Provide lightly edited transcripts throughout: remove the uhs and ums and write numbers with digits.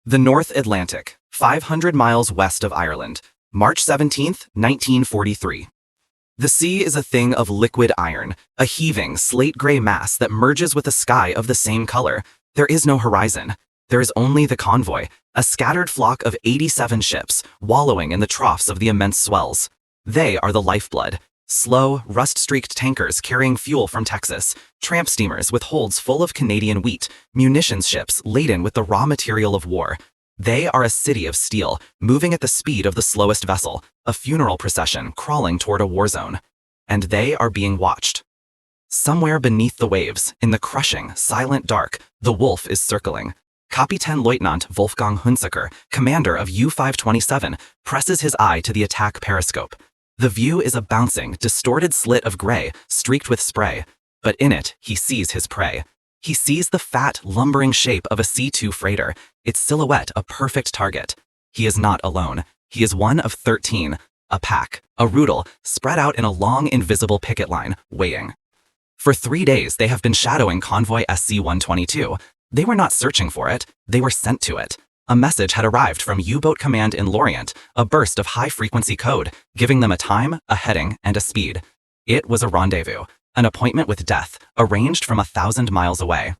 The North Atlantic, 500 miles west of Ireland, March 17, 1943. The sea is a thing of liquid iron, a heaving, slate-gray mass that merges with a sky of the same color. There is no horizon. There is only the convoy, a scattered flock of 87 ships, wallowing in the troughs of the immense swells. They are the lifeblood. Slow, rust-streaked tankers carrying fuel from Texas, tramp steamers with holds full of Canadian wheat, munitions ships laden with the raw material of war. They are a city of steel, moving at the speed of the slowest vessel, a funeral procession crawling toward a war zone. And they are being watched. Somewhere beneath the waves, in the crushing, silent dark, the wolf is circling. Kapitän-Leutnant Wolfgang Hunsaker, commander of U-527, presses his eye to the attack periscope. The view is a bouncing, distorted slit of gray, streaked with spray. But in it, he sees his prey. He sees the fat, lumbering shape of a C-2 freighter, its silhouette a perfect target. He is not alone. He is one of 13, a pack, a roodle, spread out in a long, invisible picket line, waiting. For 3 days, they have been shadowing convoy SC-122. They were not searching for it, they were sent to it. A message had arrived from U-Boat Command in Lorient, a burst of high-frequency code, giving them a time, a heading, and a speed. It was a rendezvous, an appointment with death, arranged from 1,000 miles away.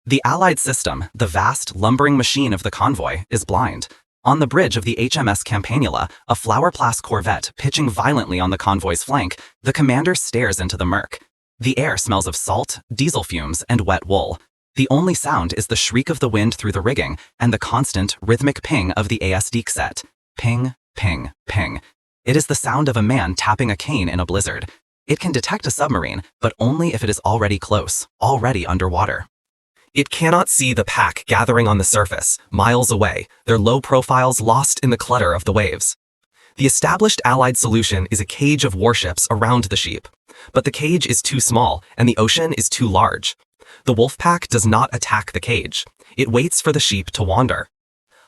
The Allied system, the vast, lumbering machine of the convoy, is blind. On the bridge of the HMS Campanula, a Flower-class corvette pitching violently on the convoy's flank, the commander stares into the murk. The air smells of salt, diesel fumes, and wet wool. The only sound is the shriek of the wind through the rigging and the constant, rhythmic ping of the ASD set. Ping, ping, ping. It is the sound of a man tapping a cane in a blizzard. It can detect a submarine, but only if it is already close, already underwater. It cannot see the pack gathering on the surface, miles away, their low profiles lost in the clutter of the waves. The established Allied solution is a cage of warships around the sheep. But the cage is too small, and the ocean is too large. The wolf pack does not attack the cage. It waits for the sheep to wander.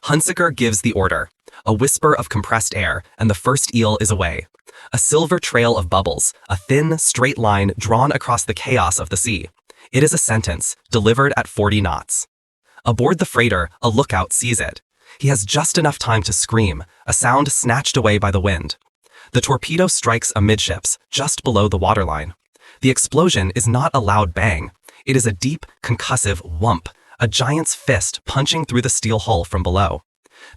Hunsaker gives the order. A whisper of compressed air, and the first eel is away. A silver trail of bubbles, a thin, straight line drawn across the chaos of the sea. It is a sentence, delivered at 40 knots. Aboard the freighter, a lookout sees it. He has just enough time to scream, a sound snatched away by the wind. The torpedo strikes amidships, just below the waterline. The explosion is not a loud bang. It is a deep, concussive whump, a giant's fist punching through the steel hull from below.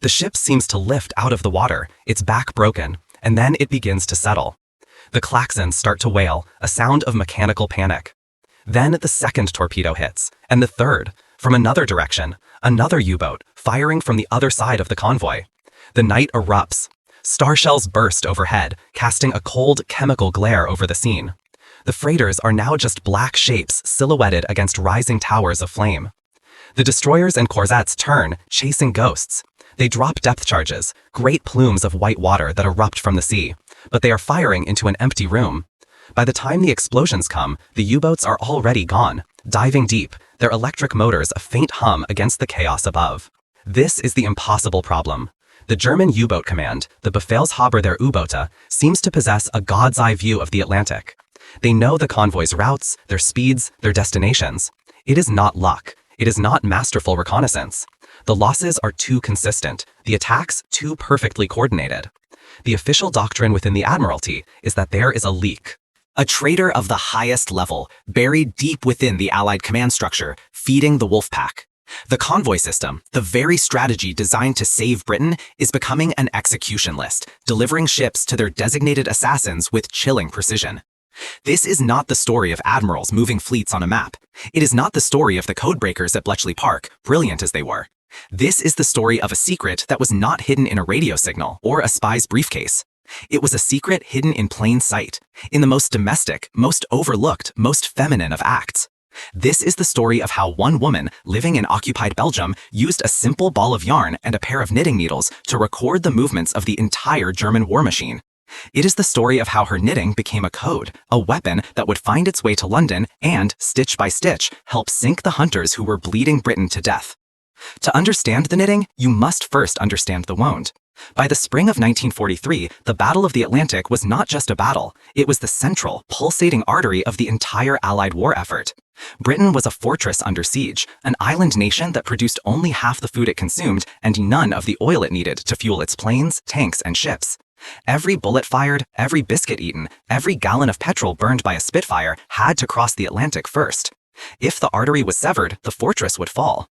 The ship seems to lift out of the water, its back broken, and then it begins to settle. The klaxons start to wail, a sound of mechanical panic. Then the second torpedo hits, and the third, from another direction, another U-boat, firing from the other side of the convoy. The night erupts. Star shells burst overhead, casting a cold, chemical glare over the scene. The freighters are now just black shapes silhouetted against rising towers of flame. The destroyers and corvettes turn, chasing ghosts. They drop depth charges, great plumes of white water that erupt from the sea, but they are firing into an empty room. By the time the explosions come, the U-boats are already gone, diving deep, their electric motors a faint hum against the chaos above. This is the impossible problem. The German U-boat command, the Befehlshaber der U-Boote, seems to possess a god's-eye view of the Atlantic. They know the convoy's routes, their speeds, their destinations. It is not luck. It is not masterful reconnaissance. The losses are too consistent, the attacks too perfectly coordinated. The official doctrine within the Admiralty is that there is a leak. A traitor of the highest level, buried deep within the Allied command structure, feeding the wolf pack. The convoy system, the very strategy designed to save Britain, is becoming an execution list, delivering ships to their designated assassins with chilling precision. This is not the story of admirals moving fleets on a map. It is not the story of the codebreakers at Bletchley Park, brilliant as they were. This is the story of a secret that was not hidden in a radio signal or a spy's briefcase. It was a secret hidden in plain sight, in the most domestic, most overlooked, most feminine of acts. This is the story of how one woman, living in occupied Belgium, used a simple ball of yarn and a pair of knitting needles to record the movements of the entire German war machine. It is the story of how her knitting became a code, a weapon that would find its way to London and, stitch by stitch, help sink the hunters who were bleeding Britain to death. To understand the knitting, you must first understand the wound. By the spring of 1943, the Battle of the Atlantic was not just a battle, it was the central, pulsating artery of the entire Allied war effort. Britain was a fortress under siege, an island nation that produced only half the food it consumed and none of the oil it needed to fuel its planes, tanks, and ships. Every bullet fired, every biscuit eaten, every gallon of petrol burned by a Spitfire had to cross the Atlantic first. If the artery was severed, the fortress would fall.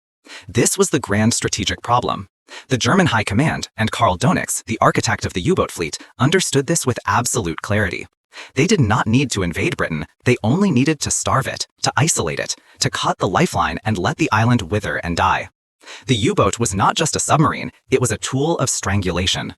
This was the grand strategic problem. The German High Command, and Karl Dönitz, the architect of the U-boat fleet, understood this with absolute clarity. They did not need to invade Britain, they only needed to starve it, to isolate it, to cut the lifeline and let the island wither and die. The U-boat was not just a submarine, it was a tool of strangulation.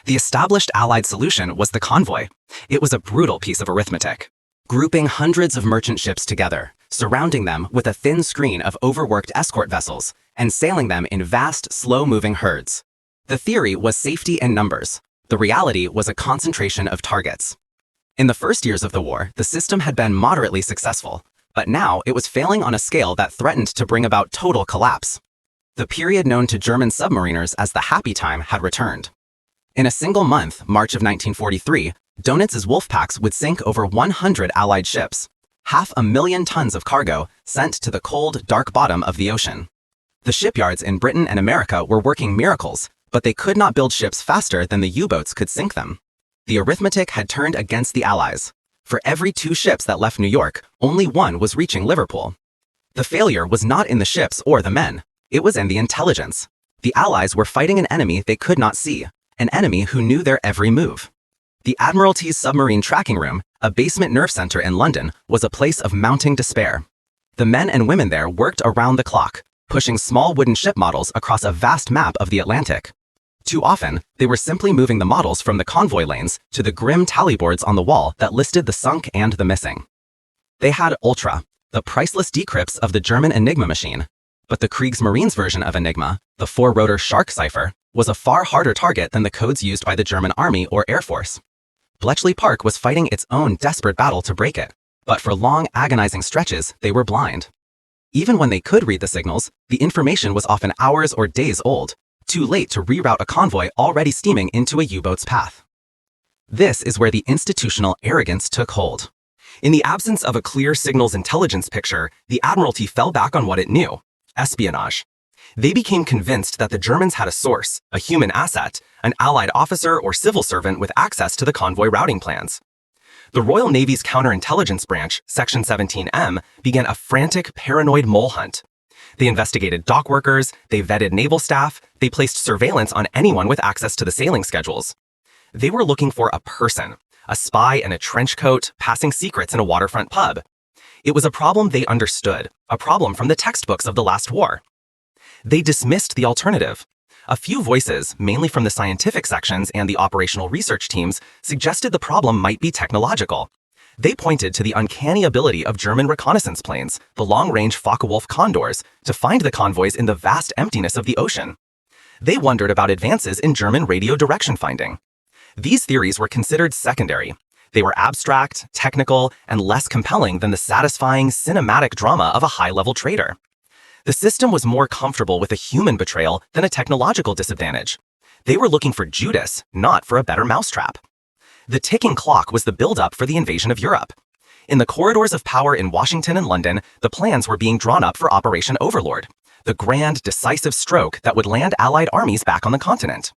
The established Allied solution was the convoy. It was a brutal piece of arithmetic. Grouping hundreds of merchant ships together, surrounding them with a thin screen of overworked escort vessels, and sailing them in vast, slow-moving herds. The theory was safety in numbers. The reality was a concentration of targets. In the first years of the war, the system had been moderately successful, but now it was failing on a scale that threatened to bring about total collapse. The period known to German submariners as the happy time had returned. In a single month, March of 1943, Dönitz's wolf packs would sink over 100 Allied ships, 500,000 tons of cargo sent to the cold, dark bottom of the ocean. The shipyards in Britain and America were working miracles, but they could not build ships faster than the U-boats could sink them. The arithmetic had turned against the Allies. For every 2 ships that left New York, only 1 was reaching Liverpool. The failure was not in the ships or the men. It was in the intelligence. The Allies were fighting an enemy they could not see, an enemy who knew their every move. The Admiralty's submarine tracking room, a basement nerve center in London, was a place of mounting despair. The men and women there worked around the clock, pushing small wooden ship models across a vast map of the Atlantic. Too often, they were simply moving the models from the convoy lanes to the grim tally boards on the wall that listed the sunk and the missing. They had Ultra, the priceless decrypts of the German Enigma machine, but the Kriegsmarine's version of Enigma, the 4-rotor Shark cipher, was a far harder target than the codes used by the German Army or Air Force. Bletchley Park was fighting its own desperate battle to break it, but for long, agonizing stretches, they were blind. Even when they could read the signals, the information was often hours or days old, too late to reroute a convoy already steaming into a U-boat's path. This is where the institutional arrogance took hold. In the absence of a clear signals intelligence picture, the Admiralty fell back on what it knew: espionage. They became convinced that the Germans had a source, a human asset, an Allied officer or civil servant with access to the convoy routing plans. The Royal Navy's counterintelligence branch, Section 17M, began a frantic, paranoid mole hunt. They investigated dock workers, they vetted naval staff, they placed surveillance on anyone with access to the sailing schedules. They were looking for a person, a spy in a trench coat, passing secrets in a waterfront pub. It was a problem they understood, a problem from the textbooks of the last war. They dismissed the alternative. A few voices, mainly from the scientific sections and the operational research teams, suggested the problem might be technological. They pointed to the uncanny ability of German reconnaissance planes, the long-range Focke-Wulf Condors, to find the convoys in the vast emptiness of the ocean. They wondered about advances in German radio direction finding. These theories were considered secondary. They were abstract, technical, and less compelling than the satisfying, cinematic drama of a high-level trader. The system was more comfortable with a human betrayal than a technological disadvantage. They were looking for Judas, not for a better mousetrap. The ticking clock was the build-up for the invasion of Europe. In the corridors of power in Washington and London, the plans were being drawn up for Operation Overlord, the grand, decisive stroke that would land Allied armies back on the continent.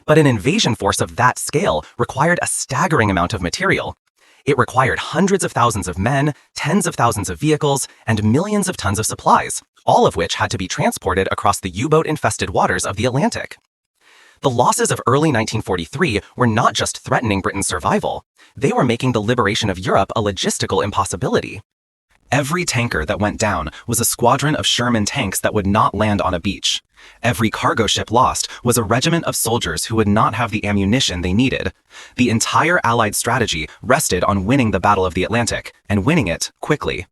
But an invasion force of that scale required a staggering amount of material. It required hundreds of thousands of men, tens of thousands of vehicles, and millions of tons of supplies, all of which had to be transported across the U-boat-infested waters of the Atlantic. The losses of early 1943 were not just threatening Britain's survival, they were making the liberation of Europe a logistical impossibility. Every tanker that went down was a squadron of Sherman tanks that would not land on a beach. Every cargo ship lost was a regiment of soldiers who would not have the ammunition they needed. The entire Allied strategy rested on winning the Battle of the Atlantic, and winning it quickly.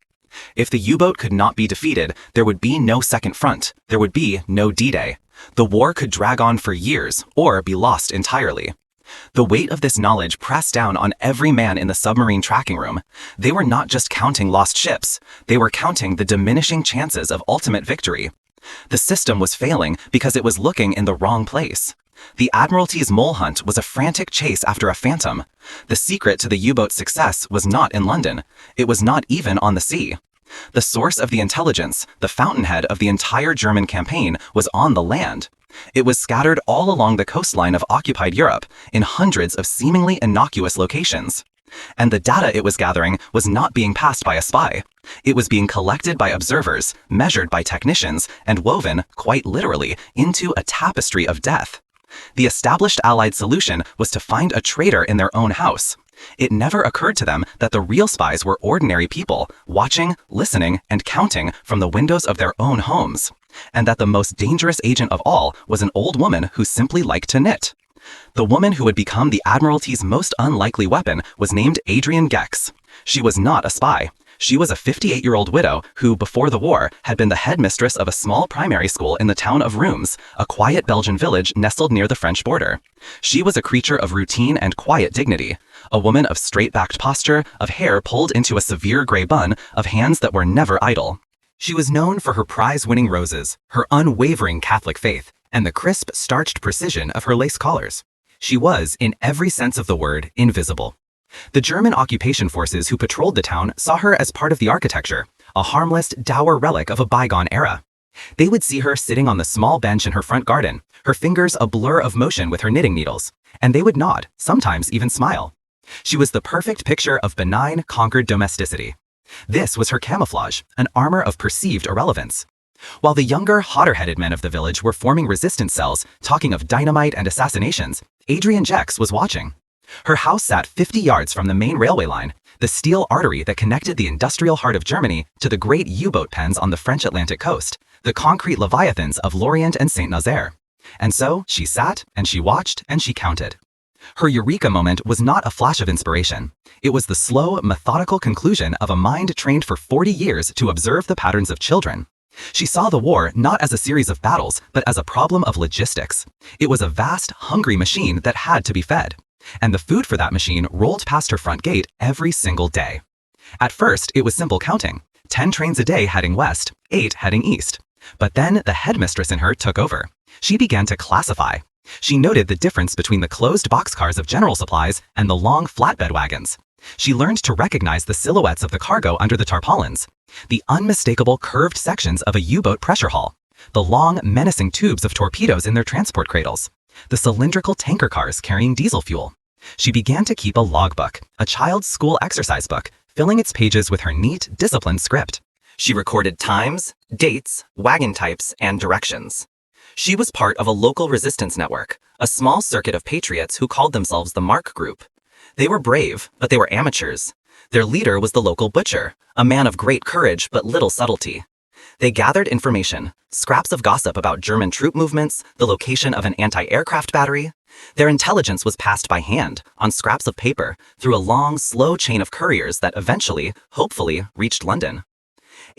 If the U-boat could not be defeated, there would be no second front, there would be no D-Day. The war could drag on for years, or be lost entirely. The weight of this knowledge pressed down on every man in the submarine tracking room. They were not just counting lost ships, they were counting the diminishing chances of ultimate victory. The system was failing because it was looking in the wrong place. The Admiralty's mole hunt was a frantic chase after a phantom. The secret to the U-boat's success was not in London. It was not even on the sea. The source of the intelligence, the fountainhead of the entire German campaign, was on the land. It was scattered all along the coastline of occupied Europe, in hundreds of seemingly innocuous locations. And the data it was gathering was not being passed by a spy. It was being collected by observers, measured by technicians, and woven, quite literally, into a tapestry of death. The established Allied solution was to find a traitor in their own house. It never occurred to them that the real spies were ordinary people, watching, listening, and counting from the windows of their own homes, and that the most dangerous agent of all was an old woman who simply liked to knit. The woman who would become the Admiralty's most unlikely weapon was named Adrienne Gex. She was not a spy. She was a 58-year-old widow who, before the war, had been the headmistress of a small primary school in the town of Reims, a quiet Belgian village nestled near the French border. She was a creature of routine and quiet dignity, a woman of straight-backed posture, of hair pulled into a severe gray bun, of hands that were never idle. She was known for her prize-winning roses, her unwavering Catholic faith, and the crisp, starched precision of her lace collars. She was, in every sense of the word, invisible. The German occupation forces who patrolled the town saw her as part of the architecture, a harmless, dour relic of a bygone era. They would see her sitting on the small bench in her front garden, her fingers a blur of motion with her knitting needles, and they would nod, sometimes even smile. She was the perfect picture of benign, conquered domesticity. This was her camouflage, an armor of perceived irrelevance. While the younger, hotter-headed men of the village were forming resistance cells, talking of dynamite and assassinations, Adrienne Gex was watching. Her house sat 50 yards from the main railway line, the steel artery that connected the industrial heart of Germany to the great U-boat pens on the French Atlantic coast, the concrete leviathans of Lorient and Saint-Nazaire. And so she sat, and she watched, and she counted. Her eureka moment was not a flash of inspiration. It was the slow, methodical conclusion of a mind trained for 40 years to observe the patterns of children. She saw the war not as a series of battles, but as a problem of logistics. It was a vast, hungry machine that had to be fed. And the food for that machine rolled past her front gate every single day. At first, it was simple counting. 10 trains a day heading west, 8 heading east. But then the headmistress in her took over. She began to classify. She noted the difference between the closed boxcars of general supplies and the long flatbed wagons. She learned to recognize the silhouettes of the cargo under the tarpaulins, the unmistakable curved sections of a U-boat pressure hull, the long, menacing tubes of torpedoes in their transport cradles, the cylindrical tanker cars carrying diesel fuel. She began to keep a logbook, a child's school exercise book, filling its pages with her neat, disciplined script. She recorded times, dates, wagon types, and directions. She was part of a local resistance network, a small circuit of patriots who called themselves the Mark Group. They were brave, but they were amateurs. Their leader was the local butcher, a man of great courage but little subtlety. They gathered information, scraps of gossip about German troop movements, the location of an anti-aircraft battery. Their intelligence was passed by hand, on scraps of paper, through a long, slow chain of couriers that eventually, hopefully, reached London.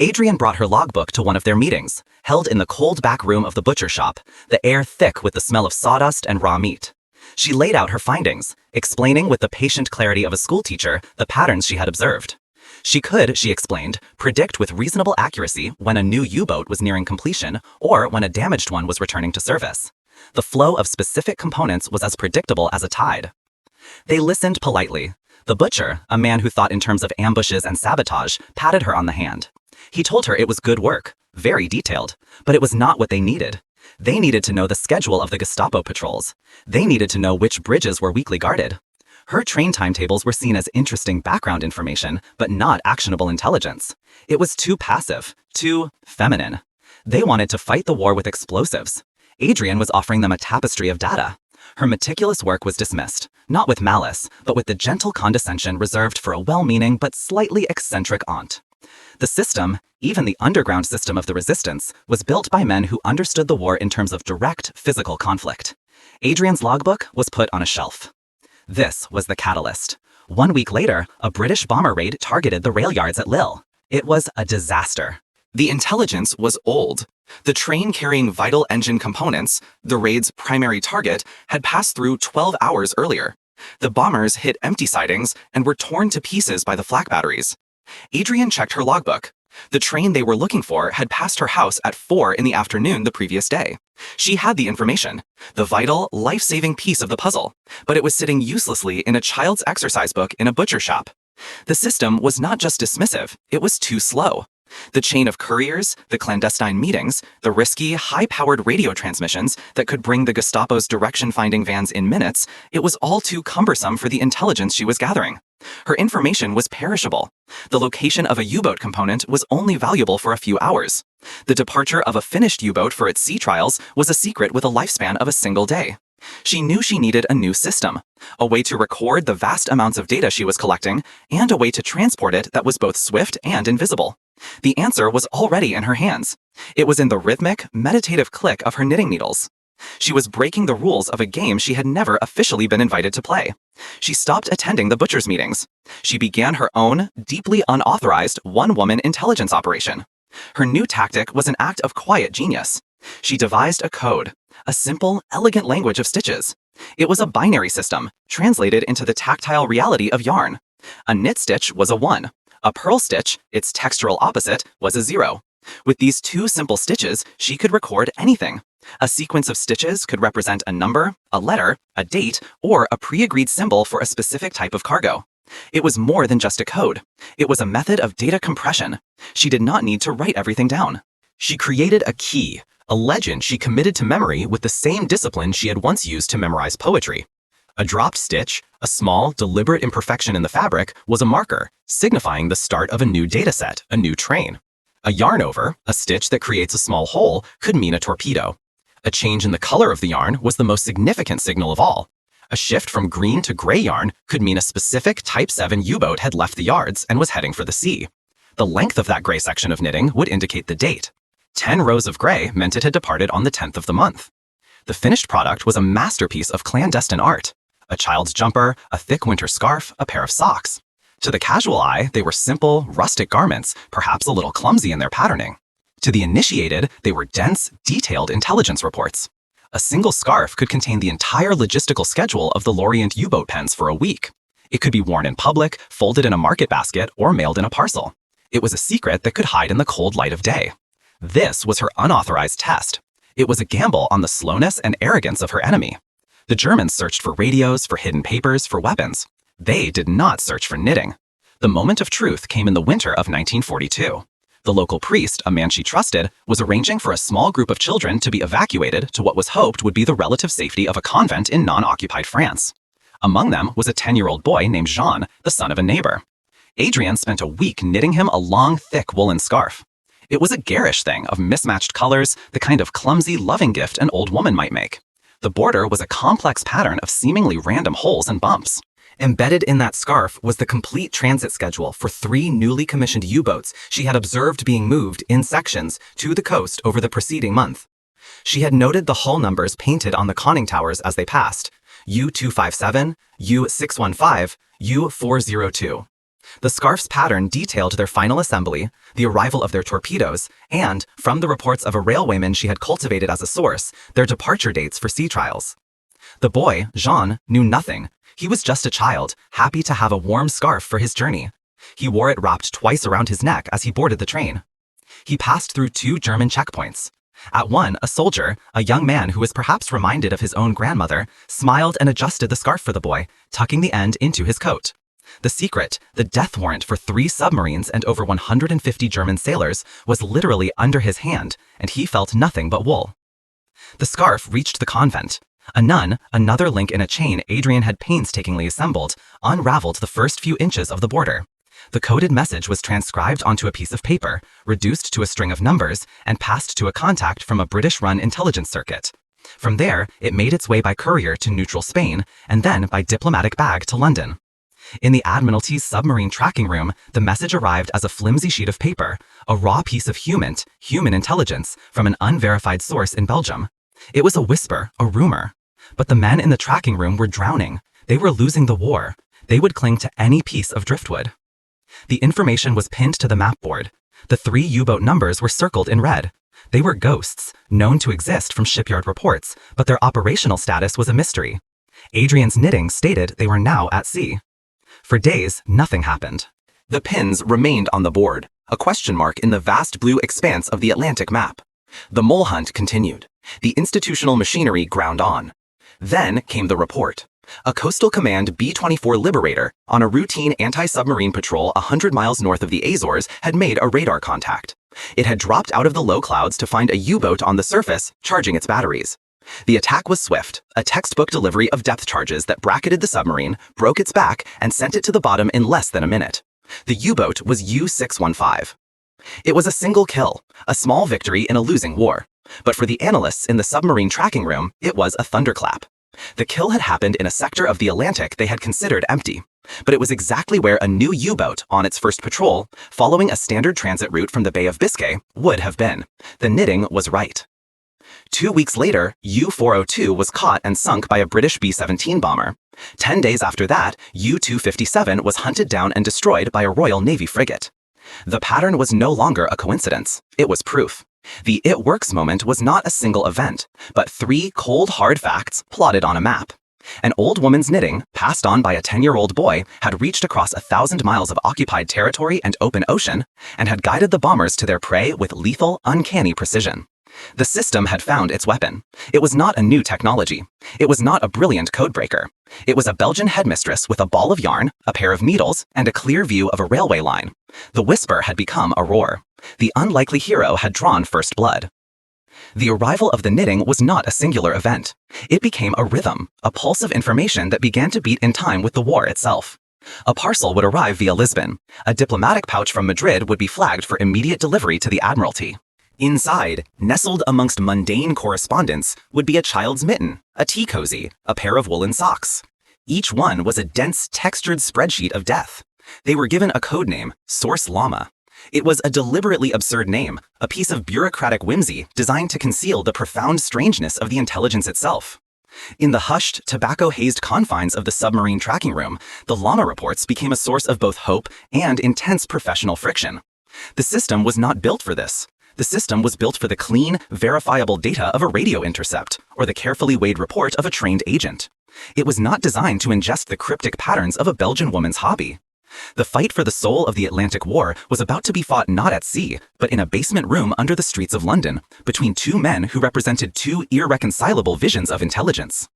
Adrienne brought her logbook to one of their meetings, held in the cold back room of the butcher shop, the air thick with the smell of sawdust and raw meat. She laid out her findings, explaining with the patient clarity of a schoolteacher the patterns she had observed. She could, she explained, predict with reasonable accuracy when a new U-boat was nearing completion or when a damaged one was returning to service. The flow of specific components was as predictable as a tide. They listened politely. The butcher, a man who thought in terms of ambushes and sabotage, patted her on the hand. He told her it was good work, very detailed, but it was not what they needed. They needed to know the schedule of the Gestapo patrols. They needed to know which bridges were weekly guarded. Her train timetables were seen as interesting background information, but not actionable intelligence. It was too passive, too feminine. They wanted to fight the war with explosives. Adrienne was offering them a tapestry of data. Her meticulous work was dismissed, not with malice, but with the gentle condescension reserved for a well-meaning but slightly eccentric aunt. The system, even the underground system of the resistance, was built by men who understood the war in terms of direct physical conflict. Adrienne's logbook was put on a shelf. This was the catalyst. 1 week later, a British bomber raid targeted the rail yards at Lille. It was a disaster. The intelligence was old. The train carrying vital engine components, the raid's primary target, had passed through 12 hours earlier. The bombers hit empty sidings and were torn to pieces by the flak batteries. Adrienne checked her logbook. The train they were looking for had passed her house at 4 in the afternoon the previous day. She had the information, the vital, life-saving piece of the puzzle, but it was sitting uselessly in a child's exercise book in a butcher shop. The system was not just dismissive, it was too slow. The chain of couriers, the clandestine meetings, the risky, high-powered radio transmissions that could bring the Gestapo's direction-finding vans in minutes, it was all too cumbersome for the intelligence she was gathering. Her information was perishable. The location of a U-boat component was only valuable for a few hours. The departure of a finished U-boat for its sea trials was a secret with a lifespan of a single day. She knew she needed a new system, a way to record the vast amounts of data she was collecting, and a way to transport it that was both swift and invisible. The answer was already in her hands. It was in the rhythmic, meditative click of her knitting needles. She was breaking the rules of a game she had never officially been invited to play. She stopped attending the butcher's meetings. She began her own, deeply unauthorized, one-woman intelligence operation. Her new tactic was an act of quiet genius. She devised a code, a simple, elegant language of stitches. It was a binary system, translated into the tactile reality of yarn. A knit stitch was a 1. A purl stitch, its textural opposite, was a 0. With these two simple stitches, she could record anything. A sequence of stitches could represent a number, a letter, a date, or a pre-agreed symbol for a specific type of cargo. It was more than just a code. It was a method of data compression. She did not need to write everything down. She created a key, a legend she committed to memory with the same discipline she had once used to memorize poetry. A dropped stitch, a small, deliberate imperfection in the fabric, was a marker, signifying the start of a new dataset, a new train. A yarn over, a stitch that creates a small hole, could mean a torpedo. A change in the color of the yarn was the most significant signal of all. A shift from green to gray yarn could mean a specific Type 7 U-boat had left the yards and was heading for the sea. The length of that gray section of knitting would indicate the date. 10 rows of gray meant it had departed on the 10th of the month. The finished product was a masterpiece of clandestine art. A child's jumper, a thick winter scarf, a pair of socks. To the casual eye, they were simple, rustic garments, perhaps a little clumsy in their patterning. To the initiated, they were dense, detailed intelligence reports. A single scarf could contain the entire logistical schedule of the Lorient U-boat pens for a week. It could be worn in public, folded in a market basket, or mailed in a parcel. It was a secret that could hide in the cold light of day. This was her unauthorized test. It was a gamble on the slowness and arrogance of her enemy. The Germans searched for radios, for hidden papers, for weapons. They did not search for knitting. The moment of truth came in the winter of 1942. The local priest, a man she trusted, was arranging for a small group of children to be evacuated to what was hoped would be the relative safety of a convent in non-occupied France. Among them was a 10-year-old boy named Jean, the son of a neighbor. Adrienne spent a week knitting him a long, thick woolen scarf. It was a garish thing of mismatched colors, the kind of clumsy, loving gift an old woman might make. The border was a complex pattern of seemingly random holes and bumps. Embedded in that scarf was the complete transit schedule for 3 newly commissioned U-boats she had observed being moved in sections to the coast over the preceding month. She had noted the hull numbers painted on the conning towers as they passed: U-257, U-615, U-402. The scarf's pattern detailed their final assembly, the arrival of their torpedoes, and, from the reports of a railwayman she had cultivated as a source, their departure dates for sea trials. The boy, Jean, knew nothing. He was just a child, happy to have a warm scarf for his journey. He wore it wrapped twice around his neck as he boarded the train. He passed through 2 German checkpoints. At one, a soldier, a young man who was perhaps reminded of his own grandmother, smiled and adjusted the scarf for the boy, tucking the end into his coat. The secret, the death warrant for 3 submarines and over 150 German sailors, was literally under his hand, and he felt nothing but wool. The scarf reached the convent. A nun, another link in a chain Adrienne had painstakingly assembled, unraveled the first few inches of the border. The coded message was transcribed onto a piece of paper, reduced to a string of numbers, and passed to a contact from a British-run intelligence circuit. From there, it made its way by courier to neutral Spain, and then by diplomatic bag to London. In the Admiralty's submarine tracking room, the message arrived as a flimsy sheet of paper, a raw piece of human intelligence from an unverified source in Belgium. It was a whisper, a rumor. But the men in the tracking room were drowning. They were losing the war. They would cling to any piece of driftwood. The information was pinned to the map board. The 3 U-boat numbers were circled in red. They were ghosts, known to exist from shipyard reports, but their operational status was a mystery. Adrienne's knitting stated they were now at sea. For days, nothing happened. The pins remained on the board, a question mark in the vast blue expanse of the Atlantic map. The mole hunt continued. The institutional machinery ground on. Then came the report. A Coastal Command B-24 Liberator on a routine anti-submarine patrol 100 miles north of the Azores had made a radar contact. It had dropped out of the low clouds to find a U-boat on the surface, charging its batteries. The attack was swift, a textbook delivery of depth charges that bracketed the submarine, broke its back, and sent it to the bottom in less than a minute. The U-boat was U-615. It was a single kill, a small victory in a losing war. But for the analysts in the submarine tracking room, it was a thunderclap. The kill had happened in a sector of the Atlantic they had considered empty. But it was exactly where a new U-boat on its first patrol, following a standard transit route from the Bay of Biscay, would have been. The knitting was right. 2 weeks later, U-402 was caught and sunk by a British B-17 bomber. 10 days after that, U-257 was hunted down and destroyed by a Royal Navy frigate. The pattern was no longer a coincidence. It was proof. The "it works" moment was not a single event, but 3 cold, hard facts plotted on a map. An old woman's knitting, passed on by a 10-year-old boy, had reached across 1,000 miles of occupied territory and open ocean, and had guided the bombers to their prey with lethal, uncanny precision. The system had found its weapon. It was not a new technology. It was not a brilliant codebreaker. It was a Belgian headmistress with a ball of yarn, a pair of needles, and a clear view of a railway line. The whisper had become a roar. The unlikely hero had drawn first blood. The arrival of the knitting was not a singular event. It became a rhythm, a pulse of information that began to beat in time with the war itself. A parcel would arrive via Lisbon. A diplomatic pouch from Madrid would be flagged for immediate delivery to the Admiralty. Inside, nestled amongst mundane correspondence, would be a child's mitten, a tea cozy, a pair of woolen socks. Each one was a dense, textured spreadsheet of death. They were given a codename, Source Llama. It was a deliberately absurd name, a piece of bureaucratic whimsy designed to conceal the profound strangeness of the intelligence itself. In the hushed, tobacco-hazed confines of the submarine tracking room, the Llama reports became a source of both hope and intense professional friction. The system was not built for this. The system was built for the clean, verifiable data of a radio intercept, or the carefully weighed report of a trained agent. It was not designed to ingest the cryptic patterns of a Belgian woman's hobby. The fight for the soul of the Atlantic War was about to be fought not at sea, but in a basement room under the streets of London, between 2 men who represented 2 irreconcilable visions of intelligence.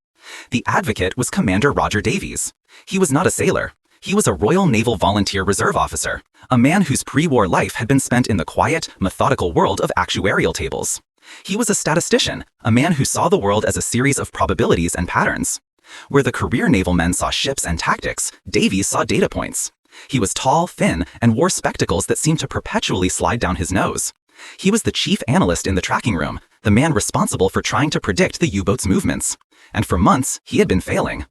The advocate was Commander Roger Davies. He was not a sailor. He was a Royal Naval Volunteer Reserve officer, a man whose pre-war life had been spent in the quiet, methodical world of actuarial tables. He was a statistician, a man who saw the world as a series of probabilities and patterns. Where the career naval men saw ships and tactics, Davies saw data points. He was tall, thin, and wore spectacles that seemed to perpetually slide down his nose. He was the chief analyst in the tracking room, the man responsible for trying to predict the U-boat's movements. And for months, he had been failing.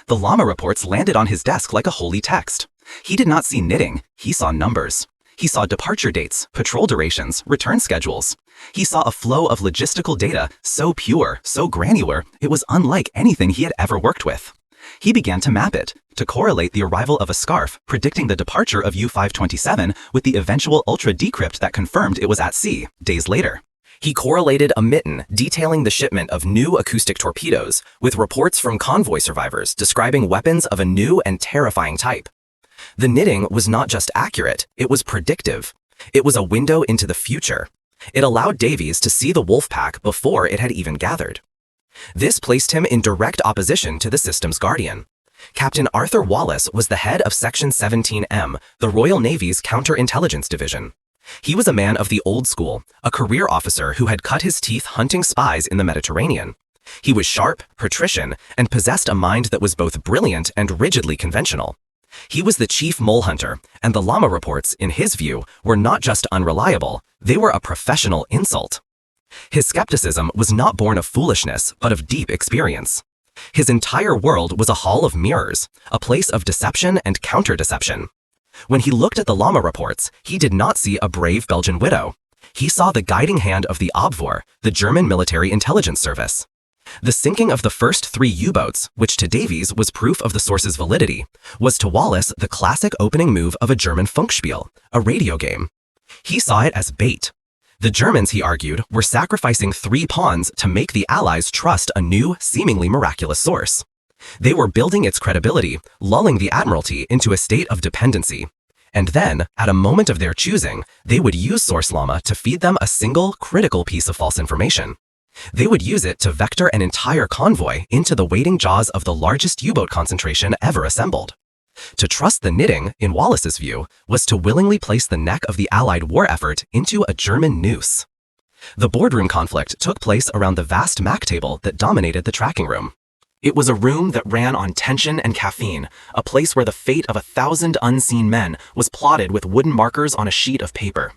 The Llama reports landed on his desk like a holy text. He did not see knitting, he saw numbers. He saw departure dates, patrol durations, return schedules. He saw a flow of logistical data so pure, so granular, it was unlike anything he had ever worked with. He began to map it, to correlate the arrival of a scarf predicting the departure of U-527 with the eventual ultra-decrypt that confirmed it was at sea, days later. He correlated a mitten detailing the shipment of new acoustic torpedoes with reports from convoy survivors describing weapons of a new and terrifying type. The knitting was not just accurate, it was predictive. It was a window into the future. It allowed Davies to see the wolf pack before it had even gathered. This placed him in direct opposition to the system's guardian. Captain Arthur Wallace was the head of Section 17M, the Royal Navy's Counterintelligence Division. He was a man of the old school, a career officer who had cut his teeth hunting spies in the Mediterranean. He was sharp, patrician, and possessed a mind that was both brilliant and rigidly conventional. He was the chief mole hunter, and the Llama reports, in his view, were not just unreliable, they were a professional insult. His skepticism was not born of foolishness, but of deep experience. His entire world was a hall of mirrors, a place of deception and counter-deception. When he looked at the Llama reports, he did not see a brave Belgian widow. He saw the guiding hand of the Abwehr, the German military intelligence service. The sinking of the first 3 U-boats, which to Davies was proof of the source's validity, was to Wallace the classic opening move of a German Funkspiel, a radio game. He saw it as bait. The Germans, he argued, were sacrificing 3 pawns to make the Allies trust a new, seemingly miraculous source. They were building its credibility, lulling the Admiralty into a state of dependency. And then, at a moment of their choosing, they would use Source Llama to feed them a single, critical piece of false information. They would use it to vector an entire convoy into the waiting jaws of the largest U-boat concentration ever assembled. To trust the knitting, in Wallace's view, was to willingly place the neck of the Allied war effort into a German noose. The boardroom conflict took place around the vast Mac table that dominated the tracking room. It was a room that ran on tension and caffeine, a place where the fate of 1,000 unseen men was plotted with wooden markers on a sheet of paper.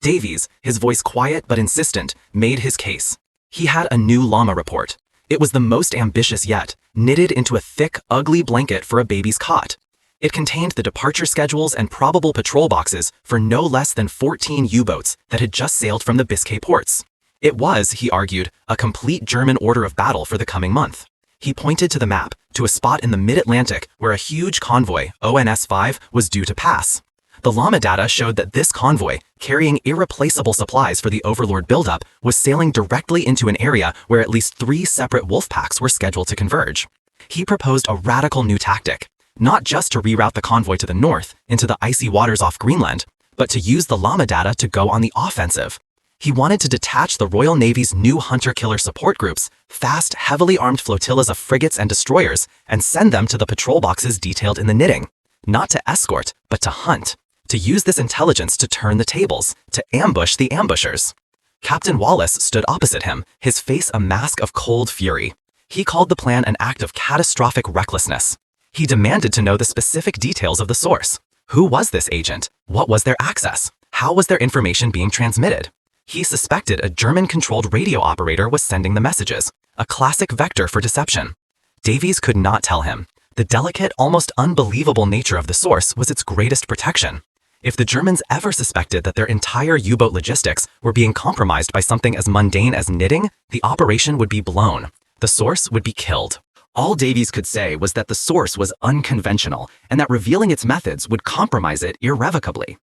Davies, his voice quiet but insistent, made his case. He had a new llama report. It was the most ambitious yet, knitted into a thick, ugly blanket for a baby's cot. It contained the departure schedules and probable patrol boxes for no less than 14 U-boats that had just sailed from the Biscay ports. It was, he argued, a complete German order of battle for the coming month. He pointed to the map, to a spot in the mid-Atlantic where a huge convoy, ONS-5, was due to pass. The llama data showed that this convoy, carrying irreplaceable supplies for the Overlord buildup, was sailing directly into an area where at least 3 separate wolf packs were scheduled to converge. He proposed a radical new tactic, not just to reroute the convoy to the north, into the icy waters off Greenland, but to use the llama data to go on the offensive. He wanted to detach the Royal Navy's new hunter-killer support groups, fast, heavily armed flotillas of frigates and destroyers, and send them to the patrol boxes detailed in the knitting. Not to escort, but to hunt. To use this intelligence to turn the tables, to ambush the ambushers. Captain Wallace stood opposite him, his face a mask of cold fury. He called the plan an act of catastrophic recklessness. He demanded to know the specific details of the source. Who was this agent? What was their access? How was their information being transmitted? He suspected a German-controlled radio operator was sending the messages, a classic vector for deception. Davies could not tell him. The delicate, almost unbelievable nature of the source was its greatest protection. If the Germans ever suspected that their entire U-boat logistics were being compromised by something as mundane as knitting, the operation would be blown. The source would be killed. All Davies could say was that the source was unconventional and that revealing its methods would compromise it irrevocably.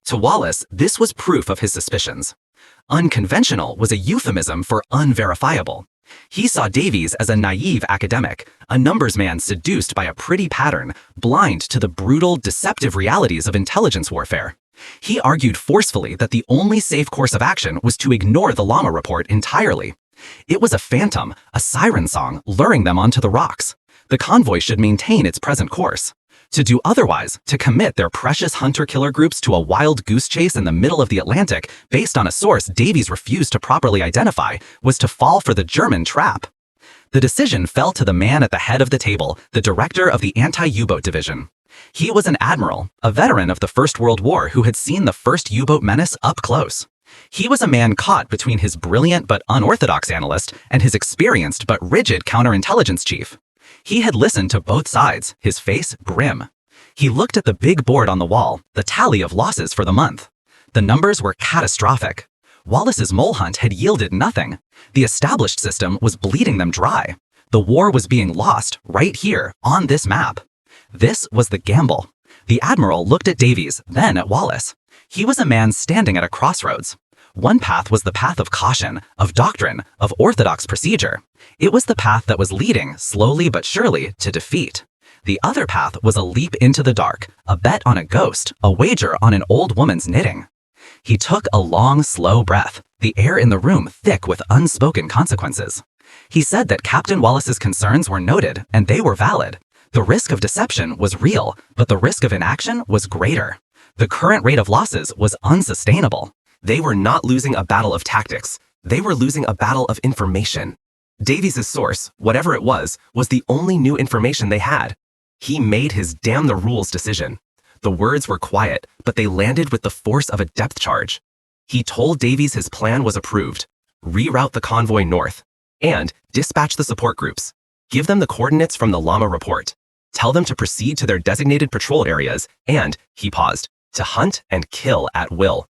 To Wallace, this was proof of his suspicions. Unconventional was a euphemism for unverifiable. He saw Davies as a naive academic, a numbers man seduced by a pretty pattern, blind to the brutal, deceptive realities of intelligence warfare. He argued forcefully that the only safe course of action was to ignore the llama report entirely. It was a phantom, a siren song, luring them onto the rocks. The convoy should maintain its present course. To do otherwise, to commit their precious hunter-killer groups to a wild goose chase in the middle of the Atlantic, based on a source Davies refused to properly identify, was to fall for the German trap. The decision fell to the man at the head of the table, the director of the anti-U-boat division. He was an admiral, a veteran of the First World War who had seen the first U-boat menace up close. He was a man caught between his brilliant but unorthodox analyst and his experienced but rigid counterintelligence chief. He had listened to both sides, his face grim. He looked at the big board on the wall, the tally of losses for the month. The numbers were catastrophic. Wallace's mole hunt had yielded nothing. The established system was bleeding them dry. The war was being lost right here, on this map. This was the gamble. The admiral looked at Davies, then at Wallace. He was a man standing at a crossroads. One path was the path of caution, of doctrine, of orthodox procedure. It was the path that was leading, slowly but surely, to defeat. The other path was a leap into the dark, a bet on a ghost, a wager on an old woman's knitting. He took a long, slow breath, the air in the room thick with unspoken consequences. He said that Captain Wallace's concerns were noted, and they were valid. The risk of deception was real, but the risk of inaction was greater. The current rate of losses was unsustainable. They were not losing a battle of tactics. They were losing a battle of information. Davies' source, whatever it was the only new information they had. He made his damn the rules decision. The words were quiet, but they landed with the force of a depth charge. He told Davies his plan was approved. Reroute the convoy north. And dispatch the support groups. Give them the coordinates from the llama report. Tell them to proceed to their designated patrol areas and, he paused, to hunt and kill at will.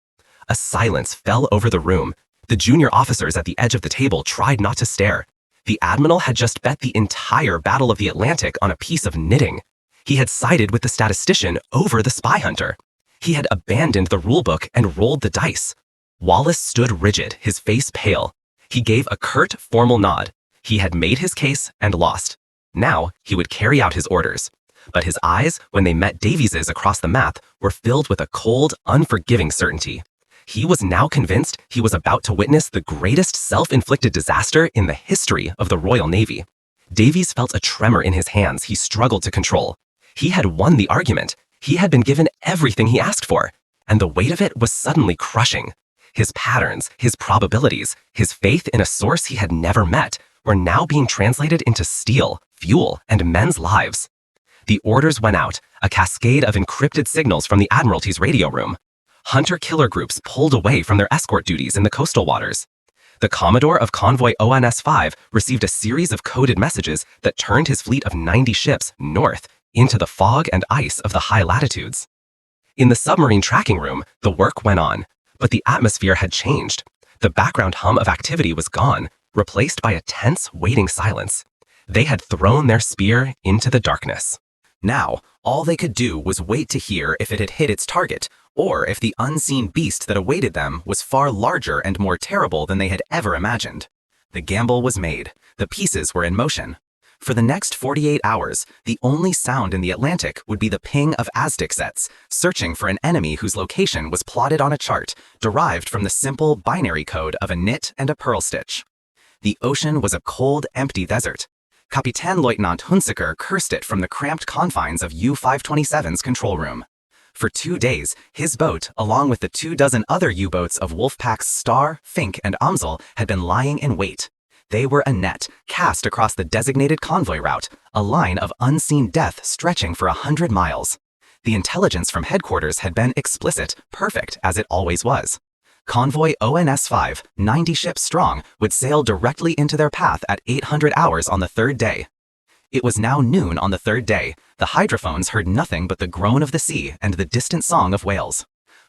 A silence fell over the room. The junior officers at the edge of the table tried not to stare. The admiral had just bet the entire Battle of the Atlantic on a piece of knitting. He had sided with the statistician over the spy hunter. He had abandoned the rulebook and rolled the dice. Wallace stood rigid, his face pale. He gave a curt, formal nod. He had made his case and lost. Now he would carry out his orders. But his eyes, when they met Davies's across the map, were filled with a cold, unforgiving certainty. He was now convinced he was about to witness the greatest self-inflicted disaster in the history of the Royal Navy. Davies felt a tremor in his hands he struggled to control. He had won the argument. He had been given everything he asked for, and the weight of it was suddenly crushing. His patterns, his probabilities, his faith in a source he had never met were now being translated into steel, fuel, and men's lives. The orders went out, a cascade of encrypted signals from the Admiralty's radio room. Hunter-killer groups pulled away from their escort duties in the coastal waters. The Commodore of Convoy ONS-5 received a series of coded messages that turned his fleet of 90 ships north into the fog and ice of the high latitudes. In the submarine tracking room, the work went on, but the atmosphere had changed. The background hum of activity was gone, replaced by a tense, waiting silence. They had thrown their spear into the darkness. Now, all they could do was wait to hear if it had hit its target, or if the unseen beast that awaited them was far larger and more terrible than they had ever imagined. The gamble was made. The pieces were in motion. For the next 48 hours, the only sound in the Atlantic would be the ping of Aztec sets, searching for an enemy whose location was plotted on a chart, derived from the simple binary code of a knit and a purl stitch. The ocean was a cold, empty desert. Kapitän-Leutnant Hunsaker cursed it from the cramped confines of U-527's control room. For 2 days, his boat, along with the 24 other U-boats of Wolfpack's Star, Fink, and Amsel, had been lying in wait. They were a net cast across the designated convoy route, a line of unseen death stretching for 100 miles. The intelligence from headquarters had been explicit, perfect, as it always was. Convoy ONS-5, 90 ships strong, would sail directly into their path at 800 hours on the third day. It was now noon on the third day. The hydrophones heard nothing but the groan of the sea and the distant song of whales.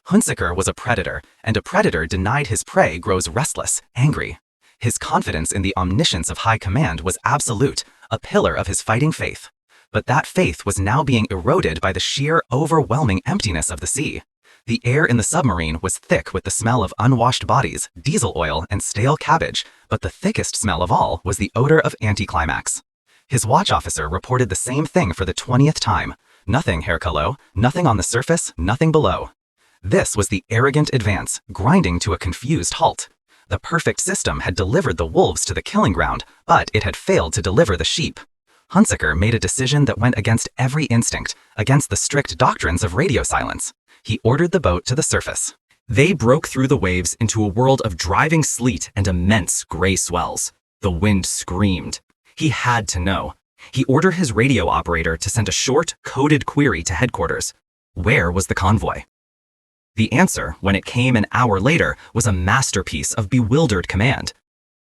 Hunsaker was a predator, and a predator denied his prey grows restless, angry. His confidence in the omniscience of high command was absolute, a pillar of his fighting faith. But that faith was now being eroded by the sheer, overwhelming emptiness of the sea. The air in the submarine was thick with the smell of unwashed bodies, diesel oil, and stale cabbage, but the thickest smell of all was the odor of anticlimax. His watch officer reported the same thing for the 20th time. Nothing, Herr Callot, nothing on the surface, nothing below. This was the arrogant advance, grinding to a confused halt. The perfect system had delivered the wolves to the killing ground, but it had failed to deliver the sheep. Hunsaker made a decision that went against every instinct, against the strict doctrines of radio silence. He ordered the boat to the surface. They broke through the waves into a world of driving sleet and immense gray swells. The wind screamed. He had to know. He ordered his radio operator to send a short, coded query to headquarters. Where was the convoy? The answer, when it came an hour later, was a masterpiece of bewildered command.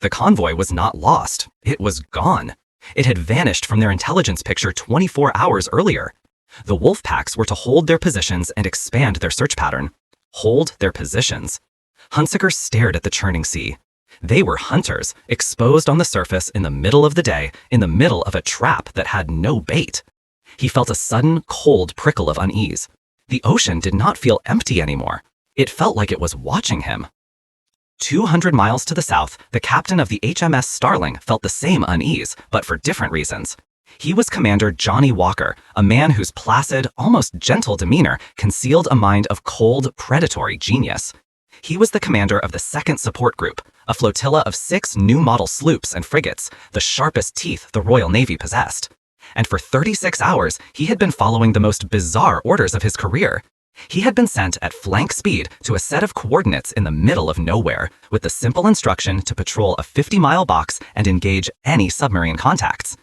The convoy was not lost. It was gone. It had vanished from their intelligence picture 24 hours earlier. The wolf packs were to hold their positions and expand their search pattern. Hold their positions. Hunsaker stared at the churning sea. They were hunters, exposed on the surface in the middle of the day, in the middle of a trap that had no bait. He felt a sudden, cold prickle of unease. The ocean did not feel empty anymore. It felt like it was watching him. 200 miles to the south, the captain of the HMS Starling felt the same unease, but for different reasons. He was Commander Johnny Walker, a man whose placid, almost gentle demeanor concealed a mind of cold, predatory genius. He was the commander of the 2nd Support Group, a flotilla of 6 new-model sloops and frigates, the sharpest teeth the Royal Navy possessed. And for 36 hours, he had been following the most bizarre orders of his career. He had been sent at flank speed to a set of coordinates in the middle of nowhere, with the simple instruction to patrol a 50-mile box and engage any submarine contacts.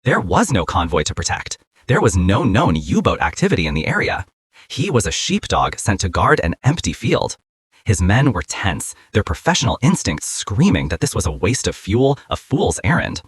There was no convoy to protect. There was no known U-boat activity in the area. He was a sheepdog sent to guard an empty field. His men were tense, their professional instincts screaming that this was a waste of fuel, a fool's errand.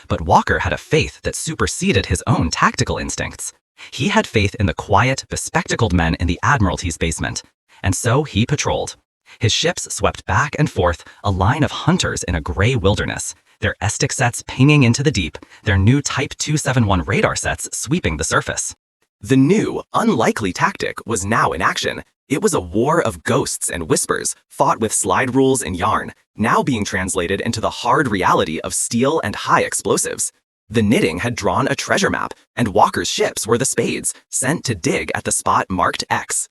But Walker had a faith that superseded his own tactical instincts. He had faith in the quiet, bespectacled men in the Admiralty's basement, and so he patrolled. His ships swept back and forth, a line of hunters in a gray wilderness, their Estic sets pinging into the deep, their new Type 271 radar sets sweeping the surface. The new, unlikely tactic was now in action. It was a war of ghosts and whispers, fought with slide rules and yarn, now being translated into the hard reality of steel and high explosives. The knitting had drawn a treasure map, and Walker's ships were the spades, sent to dig at the spot marked X.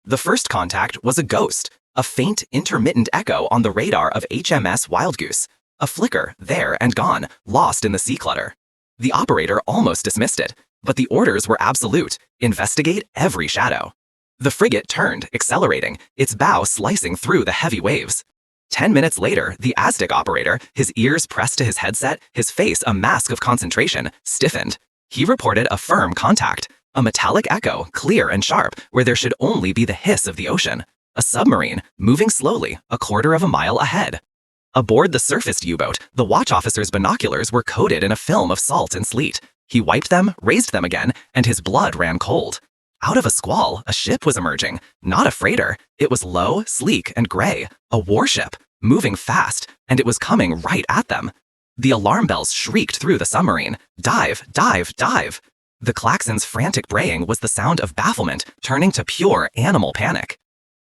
The first contact was a ghost, A faint, intermittent echo on the radar of HMS Wildgoose. A flicker, there and gone, lost in the sea clutter. The operator almost dismissed it, but the orders were absolute: investigate every shadow. The frigate turned, accelerating, its bow slicing through the heavy waves. 10 minutes later, the Aztec operator, his ears pressed to his headset, his face a mask of concentration, stiffened. He reported a firm contact, a metallic echo, clear and sharp, where there should only be the hiss of the ocean. A submarine, moving slowly, a quarter of a mile ahead. Aboard the surfaced U-boat, the watch officer's binoculars were coated in a film of salt and sleet. He wiped them, raised them again, and his blood ran cold. Out of a squall, a ship was emerging. Not a freighter. It was low, sleek, and gray. A warship, moving fast, and it was coming right at them. The alarm bells shrieked through the submarine. Dive, dive, dive. The klaxon's frantic braying was the sound of bafflement, turning to pure animal panic.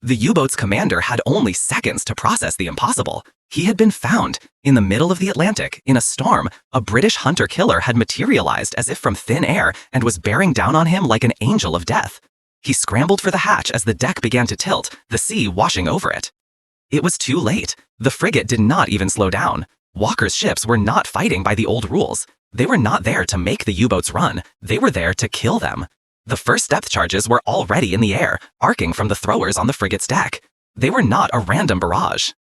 The U-boat's commander had only seconds to process the impossible. He had been found. In the middle of the Atlantic, in a storm, a British hunter-killer had materialized as if from thin air and was bearing down on him like an angel of death. He scrambled for the hatch as the deck began to tilt, the sea washing over it. It was too late. The frigate did not even slow down. Walker's ships were not fighting by the old rules. They were not there to make the U-boats run. They were there to kill them. The first depth charges were already in the air, arcing from the throwers on the frigate's deck. They were not a random barrage.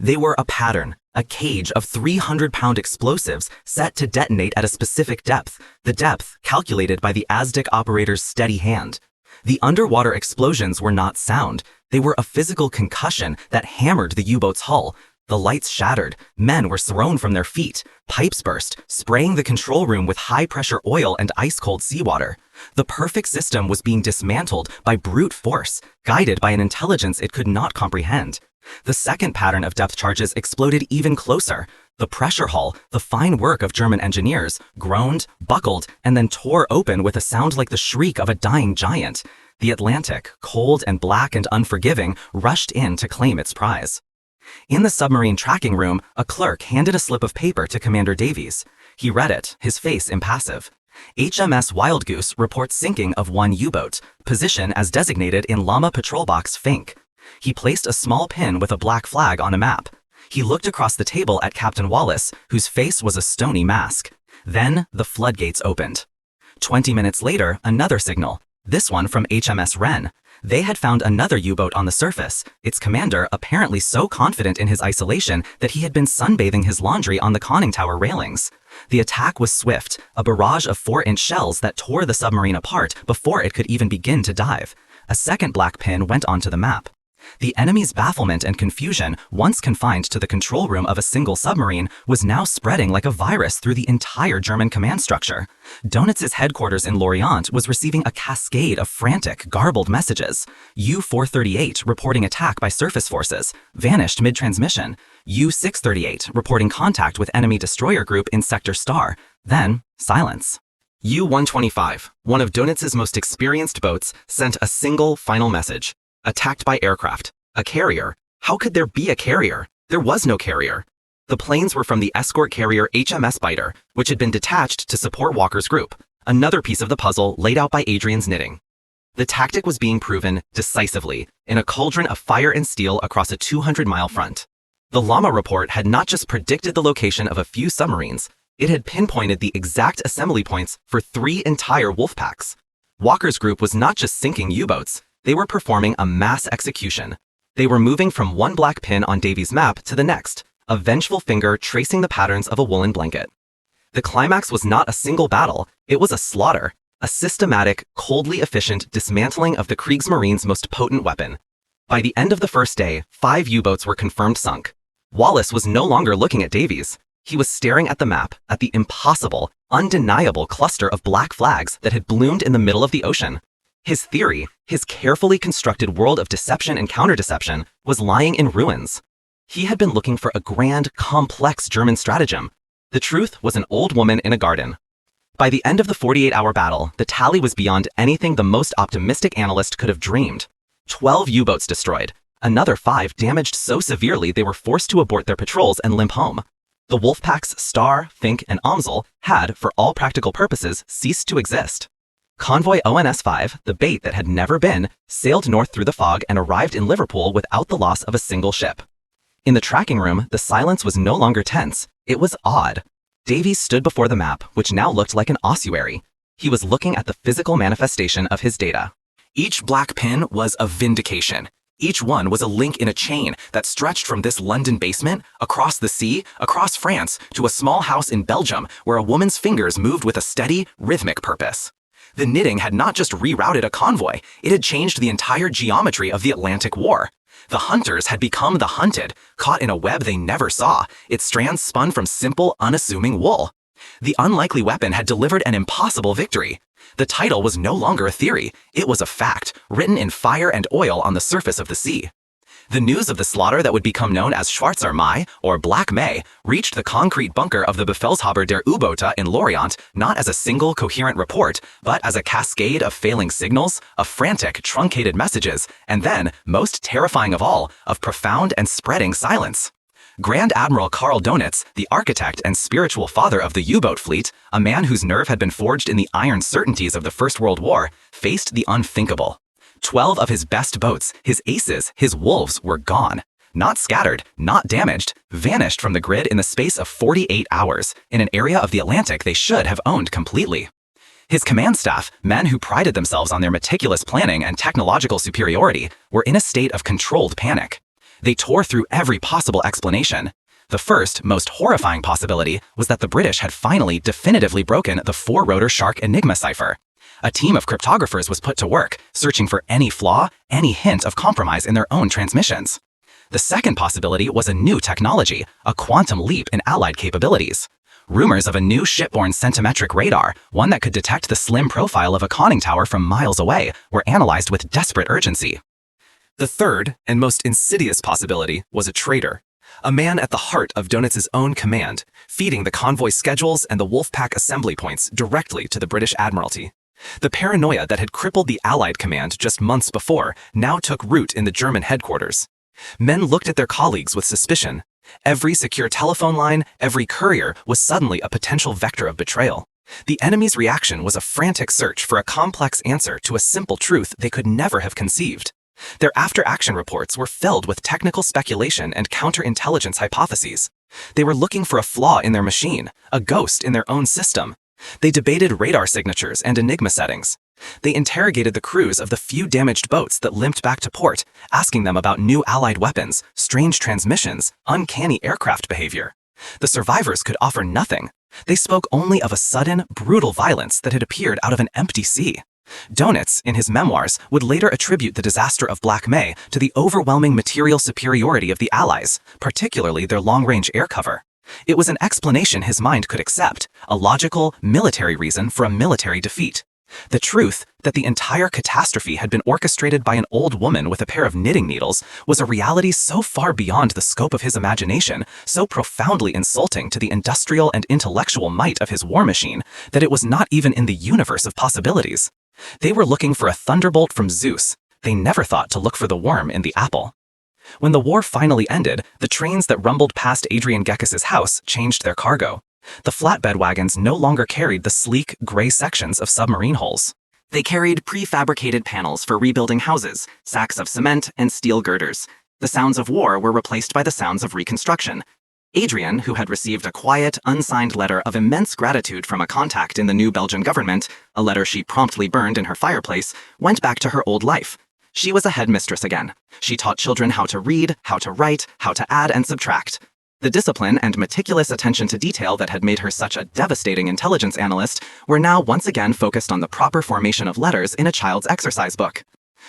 They were a pattern, a cage of 300-pound explosives set to detonate at a specific depth, the depth calculated by the Aztec operator's steady hand. The underwater explosions were not sound. They were a physical concussion that hammered the U-boat's hull. The lights shattered, men were thrown from their feet, pipes burst, spraying the control room with high-pressure oil and ice-cold seawater. The perfect system was being dismantled by brute force, guided by an intelligence it could not comprehend. The second pattern of depth charges exploded even closer. The pressure hull, the fine work of German engineers, groaned, buckled, and then tore open with a sound like the shriek of a dying giant. The Atlantic, cold and black and unforgiving, rushed in to claim its prize. In the submarine tracking room, a clerk handed a slip of paper to Commander Davies. He read it, his face impassive. HMS Wildgoose reports sinking of one U-boat, position as designated in Llama Patrol Box Fink. He placed a small pin with a black flag on a map. He looked across the table at Captain Wallace, whose face was a stony mask. Then the floodgates opened. 20 minutes later, another signal, this one from HMS Wren. They had found another U-boat on the surface, its commander apparently so confident in his isolation that he had been sunbathing his laundry on the conning tower railings. The attack was swift, a barrage of 4-inch shells that tore the submarine apart before it could even begin to dive. A second black pin went onto the map. The enemy's bafflement and confusion, once confined to the control room of a single submarine, was now spreading like a virus through the entire German command structure. Donitz's headquarters in Lorient was receiving a cascade of frantic, garbled messages. U-438 reporting attack by surface forces, vanished mid-transmission. U-638 reporting contact with enemy destroyer group in Sector Star. Then, silence. U-125, one of Donitz's most experienced boats, sent a single final message. Attacked by aircraft. A carrier. How could there be a carrier? There was no carrier. The planes were from the escort carrier HMS Biter, which had been detached to support Walker's group. Another piece of the puzzle laid out by Adrian's knitting. The tactic was being proven decisively in a cauldron of fire and steel across a 200-mile front. The Llama report had not just predicted the location of a few submarines, it had pinpointed the exact assembly points for 3 entire wolf packs. Walker's group was not just sinking U-boats, they were performing a mass execution. They were moving from one black pin on Davies' map to the next, a vengeful finger tracing the patterns of a woolen blanket. The climax was not a single battle, it was a slaughter, a systematic, coldly efficient dismantling of the Kriegsmarine's most potent weapon. By the end of the first day, 5 U-boats were confirmed sunk. Wallace was no longer looking at Davies. He was staring at the map, at the impossible, undeniable cluster of black flags that had bloomed in the middle of the ocean. His theory, his carefully constructed world of deception and counter-deception, was lying in ruins. He had been looking for a grand, complex German stratagem. The truth was an old woman in a garden. By the end of the 48-hour battle, the tally was beyond anything the most optimistic analyst could have dreamed. 12 U-boats destroyed, another 5 damaged so severely they were forced to abort their patrols and limp home. The Wolfpacks Star, Fink, and Amsel had, for all practical purposes, ceased to exist. Convoy ONS-5, the bait that had never been, sailed north through the fog and arrived in Liverpool without the loss of a single ship. In the tracking room, the silence was no longer tense. It was odd. Davies stood before the map, which now looked like an ossuary. He was looking at the physical manifestation of his data. Each black pin was a vindication. Each one was a link in a chain that stretched from this London basement, across the sea, across France, to a small house in Belgium where a woman's fingers moved with a steady, rhythmic purpose. The knitting had not just rerouted a convoy, it had changed the entire geometry of the Atlantic War. The hunters had become the hunted, caught in a web they never saw, its strands spun from simple, unassuming wool. The unlikely weapon had delivered an impossible victory. The title was no longer a theory, it was a fact, written in fire and oil on the surface of the sea. The news of the slaughter that would become known as Schwarzer Mai, or Black May, reached the concrete bunker of the Befehlshaber der U-Boote in Lorient not as a single coherent report, but as a cascade of failing signals, of frantic, truncated messages, and then, most terrifying of all, of profound and spreading silence. Grand Admiral Karl Donitz, the architect and spiritual father of the U-boat fleet, a man whose nerve had been forged in the iron certainties of the First World War, faced the unthinkable. 12 of his best boats, his aces, his wolves, were gone. Not scattered, not damaged, vanished from the grid in the space of 48 hours, in an area of the Atlantic they should have owned completely. His command staff, men who prided themselves on their meticulous planning and technological superiority, were in a state of controlled panic. They tore through every possible explanation. The first, most horrifying possibility was that the British had finally definitively broken the four-rotor shark Enigma cipher. A team of cryptographers was put to work, searching for any flaw, any hint of compromise in their own transmissions. The second possibility was a new technology, a quantum leap in Allied capabilities. Rumors of a new shipborne centimetric radar, one that could detect the slim profile of a conning tower from miles away, were analyzed with desperate urgency. The third, and most insidious possibility, was a traitor. A man at the heart of Donitz's own command, feeding the convoy schedules and the Wolfpack assembly points directly to the British Admiralty. The paranoia that had crippled the Allied command just months before now took root in the German headquarters. Men looked at their colleagues with suspicion. Every secure telephone line, every courier was suddenly a potential vector of betrayal. The enemy's reaction was a frantic search for a complex answer to a simple truth they could never have conceived. Their after-action reports were filled with technical speculation and counterintelligence hypotheses. They were looking for a flaw in their machine, a ghost in their own system. They debated radar signatures and Enigma settings. They interrogated the crews of the few damaged boats that limped back to port, asking them about new Allied weapons, strange transmissions, uncanny aircraft behavior. The survivors could offer nothing. They spoke only of a sudden, brutal violence that had appeared out of an empty sea. Donitz, in his memoirs, would later attribute the disaster of Black May to the overwhelming material superiority of the Allies, particularly their long-range air cover. It was an explanation his mind could accept, a logical, military reason for a military defeat. The truth that the entire catastrophe had been orchestrated by an old woman with a pair of knitting needles was a reality so far beyond the scope of his imagination, so profoundly insulting to the industrial and intellectual might of his war machine, that it was not even in the universe of possibilities. They were looking for a thunderbolt from Zeus. They never thought to look for the worm in the apple. When the war finally ended, the trains that rumbled past Adrian Geckes's house changed their cargo. The flatbed wagons no longer carried the sleek, gray sections of submarine hulls. They carried prefabricated panels for rebuilding houses, sacks of cement, and steel girders. The sounds of war were replaced by the sounds of reconstruction. Adrian, who had received a quiet, unsigned letter of immense gratitude from a contact in the new Belgian government, a letter she promptly burned in her fireplace, went back to her old life. She was a headmistress again. She taught children how to read, how to write, how to add and subtract. The discipline and meticulous attention to detail that had made her such a devastating intelligence analyst were now once again focused on the proper formation of letters in a child's exercise book.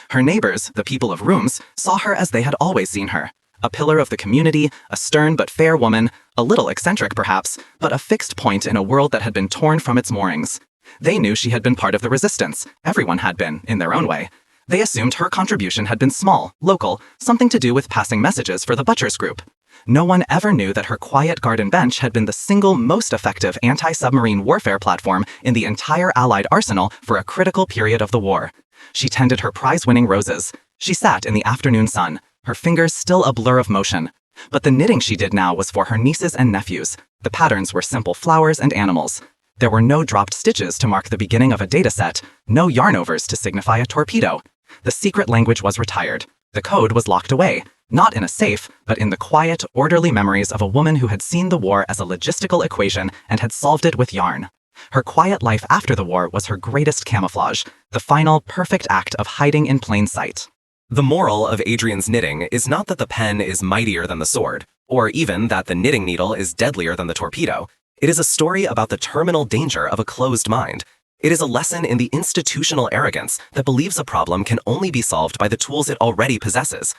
Her neighbors, the people of Rooms, saw her as they had always seen her. A pillar of the community, a stern but fair woman, a little eccentric perhaps, but a fixed point in a world that had been torn from its moorings. They knew she had been part of the resistance. Everyone had been, in their own way. They assumed her contribution had been small, local, something to do with passing messages for the Butchers Group. No one ever knew that her quiet garden bench had been the single most effective anti-submarine warfare platform in the entire Allied arsenal for a critical period of the war. She tended her prize-winning roses. She sat in the afternoon sun, her fingers still a blur of motion. But the knitting she did now was for her nieces and nephews. The patterns were simple flowers and animals. There were no dropped stitches to mark the beginning of a dataset, no yarnovers to signify a torpedo. The secret language was retired. The code was locked away, not in a safe, but in the quiet, orderly memories of a woman who had seen the war as a logistical equation and had solved it with yarn. Her quiet life after the war was her greatest camouflage, the final, perfect act of hiding in plain sight. The moral of Adrian's knitting is not that the pen is mightier than the sword, or even that the knitting needle is deadlier than the torpedo. It is a story about the terminal danger of a closed mind. It is a lesson in the institutional arrogance that believes a problem can only be solved by the tools it already possesses.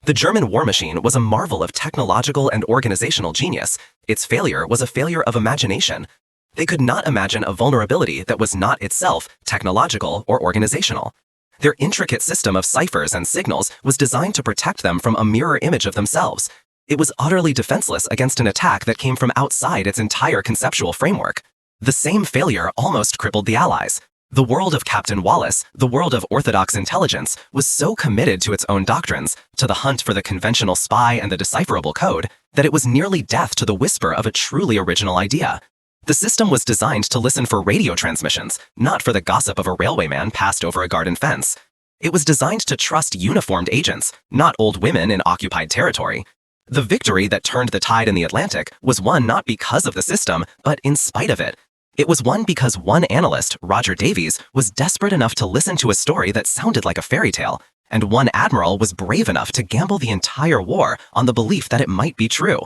The German war machine was a marvel of technological and organizational genius. Its failure was a failure of imagination. They could not imagine a vulnerability that was not itself technological or organizational. Their intricate system of ciphers and signals was designed to protect them from a mirror image of themselves. It was utterly defenseless against an attack that came from outside its entire conceptual framework. The same failure almost crippled the Allies. The world of Captain Wallace, the world of orthodox intelligence, was so committed to its own doctrines, to the hunt for the conventional spy and the decipherable code, that it was nearly deaf to the whisper of a truly original idea. The system was designed to listen for radio transmissions, not for the gossip of a railwayman passed over a garden fence. It was designed to trust uniformed agents, not old women in occupied territory. The victory that turned the tide in the Atlantic was won not because of the system, but in spite of it. It was won because one analyst, Roger Davies, was desperate enough to listen to a story that sounded like a fairy tale, and one admiral was brave enough to gamble the entire war on the belief that it might be true.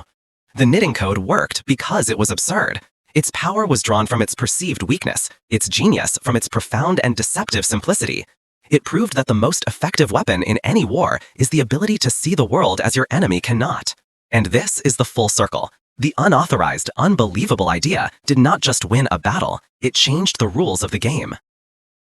The knitting code worked because it was absurd. Its power was drawn from its perceived weakness, its genius from its profound and deceptive simplicity. It proved that the most effective weapon in any war is the ability to see the world as your enemy cannot. And this is the full circle. The unauthorized, unbelievable idea did not just win a battle, it changed the rules of the game.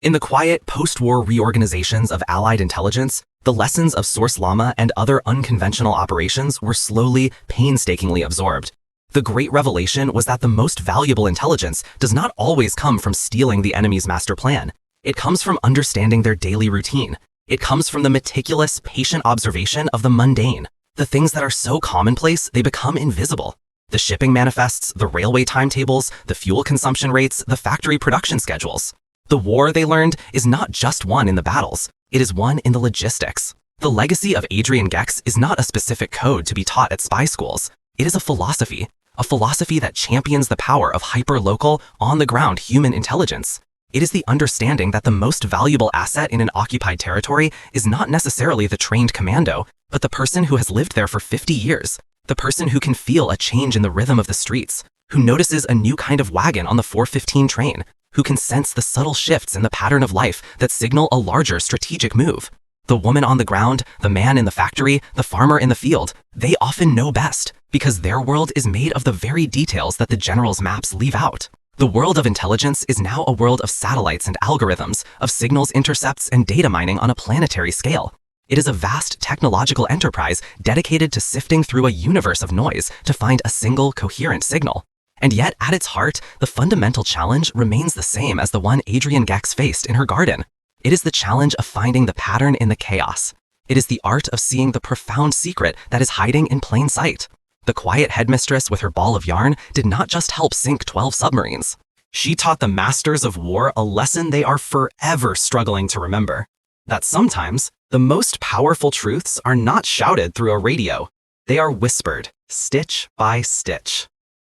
In the quiet, post-war reorganizations of Allied intelligence, the lessons of Source Llama and other unconventional operations were slowly, painstakingly absorbed. The great revelation was that the most valuable intelligence does not always come from stealing the enemy's master plan. It comes from understanding their daily routine. It comes from the meticulous, patient observation of the mundane, the things that are so commonplace they become invisible. The shipping manifests, the railway timetables, the fuel consumption rates, the factory production schedules. The war, they learned, is not just won in the battles. It is won in the logistics. The legacy of Adrian Gex is not a specific code to be taught at spy schools. It is a philosophy that champions the power of hyper-local, on-the-ground human intelligence. It is the understanding that the most valuable asset in an occupied territory is not necessarily the trained commando, but the person who has lived there for 50 years. The person who can feel a change in the rhythm of the streets, who notices a new kind of wagon on the 415 train, who can sense the subtle shifts in the pattern of life that signal a larger strategic move. The woman on the ground, the man in the factory, the farmer in the field, they often know best, because their world is made of the very details that the general's maps leave out. The world of intelligence is now a world of satellites and algorithms, of signals intercepts and data mining on a planetary scale. It is a vast technological enterprise dedicated to sifting through a universe of noise to find a single coherent signal. And yet, at its heart, the fundamental challenge remains the same as the one Adrian Gex faced in her garden. It is the challenge of finding the pattern in the chaos. It is the art of seeing the profound secret that is hiding in plain sight. The quiet headmistress with her ball of yarn did not just help sink 12 submarines. She taught the masters of war a lesson they are forever struggling to remember. That sometimes, the most powerful truths are not shouted through a radio. They are whispered, stitch by stitch.